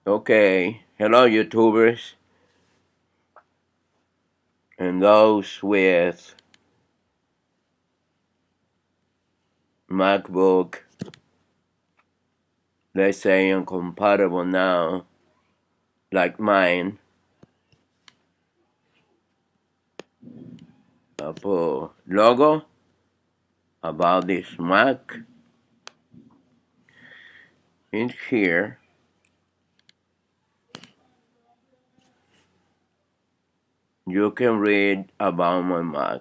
Okay, hello YouTubers and those with Macbook, let's say incompatible now, like mine. Apple logo about this Mac in here. You can read about my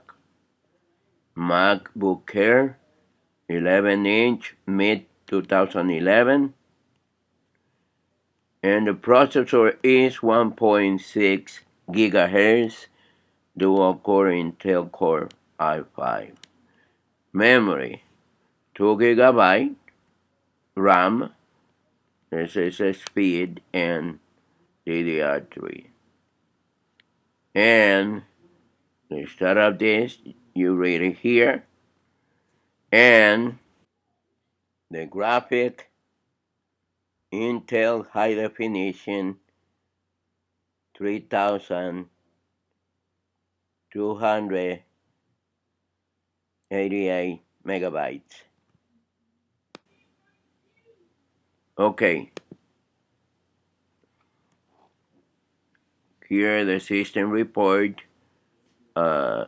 MacBook Air 11-inch mid 2011, and the processor is 1.6 gigahertz dual-core Intel Core i5. Memory 2 gigabyte, RAM, SSD speed, and DDR3. And the start of this, you read it here, and the graphic Intel High Definition 3288 megabytes. Okay, here the system report uh,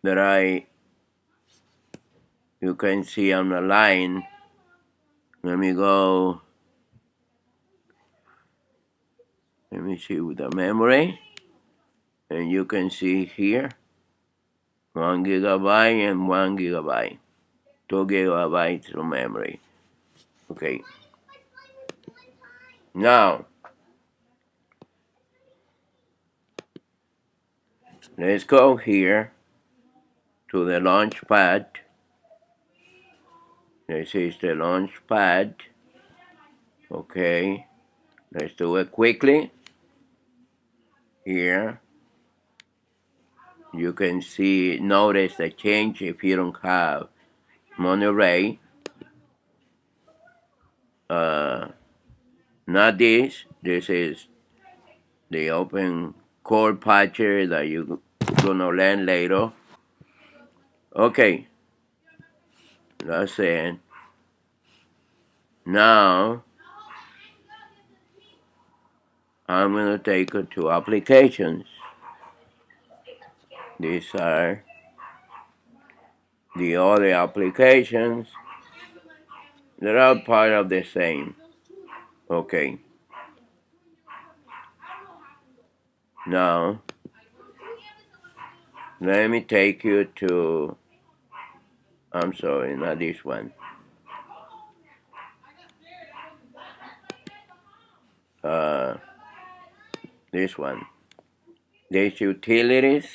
that you can see on the line. Let me see with the memory, and you can see here 1 gigabyte and 1 gigabyte, 2 gigabytes of memory. Okay, now let's go here to the launch pad. This is the launch pad. Okay, let's do it quickly. Here you can notice the change if you don't have Monterey. Not this. This is the open core patcher that you're gonna learn later. Okay, that's it. Now I'm gonna take it to applications. These are the other applications that are part of the same. Okay, now let me take you to, I'm sorry, not this one. Uh, this one. There's utilities.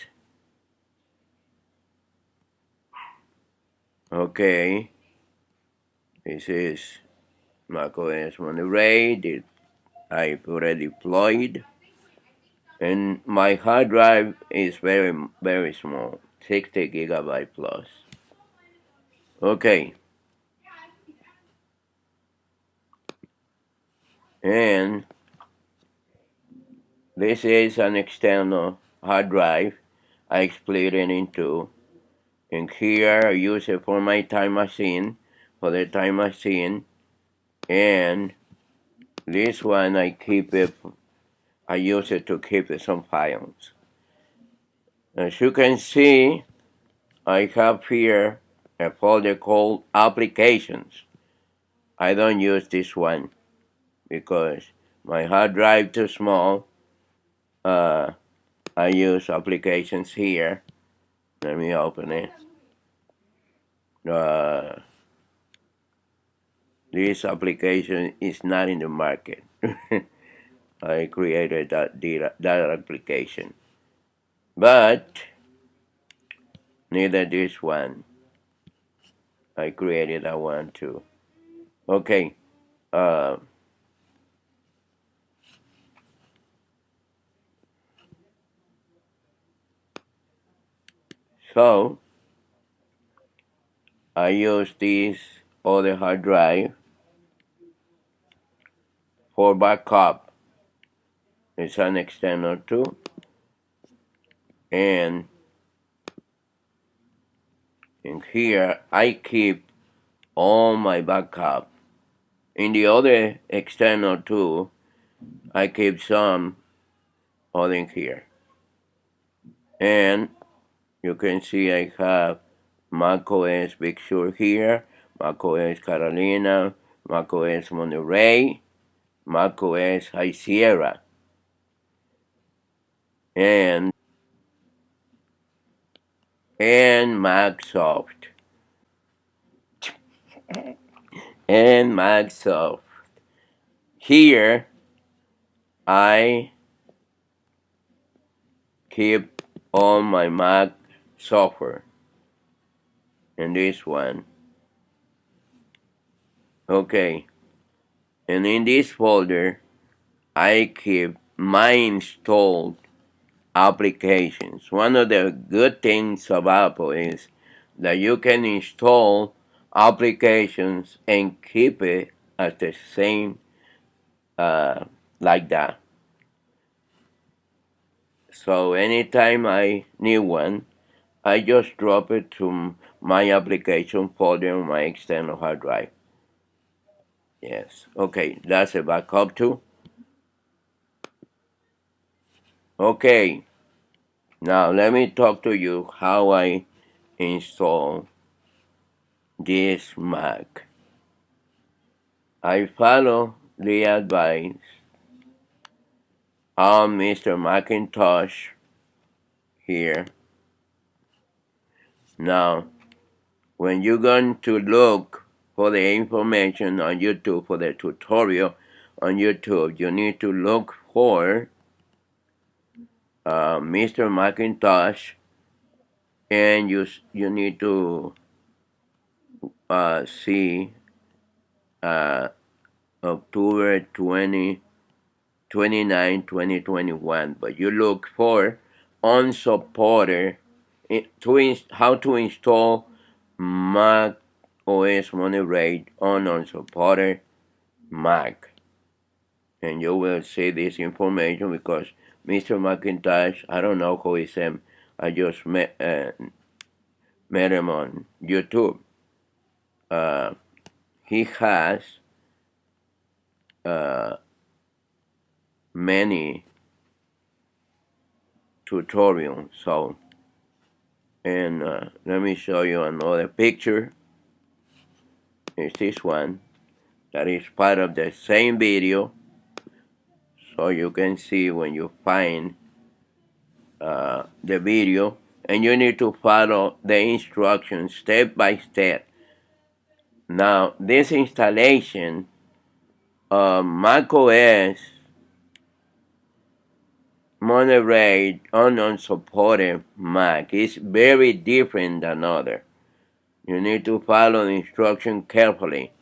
Okay, this is macOS Monterey that I've already deployed. And my hard drive is very, very small, 60 gigabyte plus. Okay, and this is an external hard drive. I split it in two. And here I use it for my time machine, and this one I use it to keep some files. As you can see, I have here a folder called Applications. I don't use this one because my hard drive too small. I use Applications here. Let me open it. This application is not in the market. I created that application, but neither this one. I created that one too. Okay. Uh, so I use this other hard drive for backup. It's an external too. And in here, I keep all my backup. In the other external too, I keep some all in here. And you can see I have macOS Big Sur here, macOS Carolina, macOS Monterey, macOS High Sierra, and Macsoft. And Macsoft. Here I keep all my Mac software. And this one. Okay. And in this folder I keep my installed applications. One of the good things of Apple is that you can install applications and keep it at the same like that. So anytime I need one, I just drop it to my application folder on my external hard drive. Yes. Okay, that's a backup too. Okay, now let me talk to you how I install this Mac. I follow the advice on Mr. Macintosh here. Now, when you're going to look for the information on YouTube, for the tutorial on YouTube, you need to look for Mr. Macintosh, and you need to see October 29, 2021. But you look for Unsupported, how to install Mac OS Monterey on Unsupported Mac. And you will see this information because Mr. Macintosh, I don't know who is him. I just met him on YouTube. He has many tutorials. So, and let me show you another picture. It's this one that is part of the same video. So you can see when you find the video, and you need to follow the instructions step by step. Now, this installation of macOS Monterey on unsupported Mac is very different than other. You need to follow the instruction carefully.